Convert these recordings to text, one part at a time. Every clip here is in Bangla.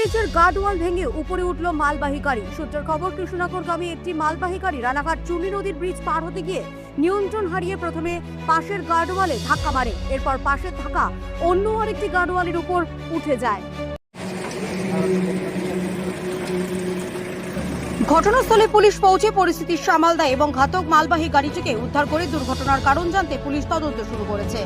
ব্রিজের গার্ডওয়াল ভেঙে উপরে উঠল মালবাহী গাড়ি। সূত্রের খবর, কৃষ্ণনগরগামী একটি মালবাহী গাড়ি রানাঘাট চুনি নদীর ব্রিজ পার হতে গিয়ে নিয়ন্ত্রণ হারিয়ে প্রথমে পাশের গার্ডওয়ালে ধাক্কা মারে। এরপর পাশের থাকা অন্য আরেকটি গার্ডওয়ালের উপর উঠে যায়। ঘটনাস্থলে পুলিশ পৌঁছে পরিস্থিতি সামাল দেয় এবং ঘাতক মালবাহী গাড়িটিকে উদ্ধার করে দুর্ঘটনার কারণ জানতে পুলিশ তদন্ত শুরু করেছে।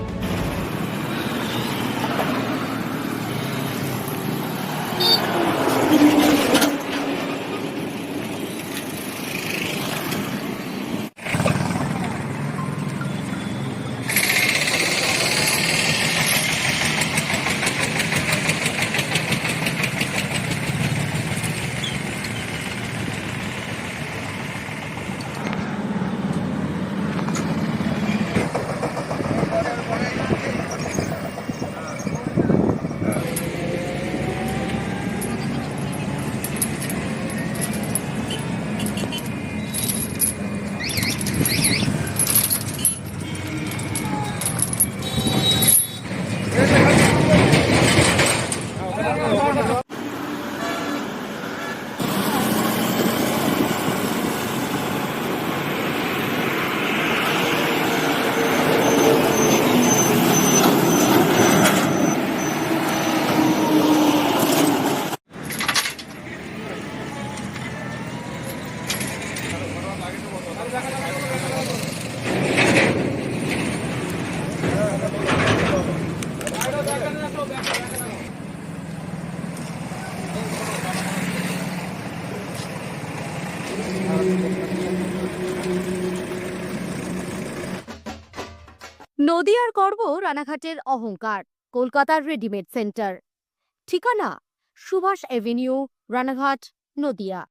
নদিয়ার গর্ব, রানাঘাটের অহংকার, কলকাতার রেডিমেড সেন্টার। ঠিকানা সুভাষ এভিনিউ, রানাঘাট, নদিয়া।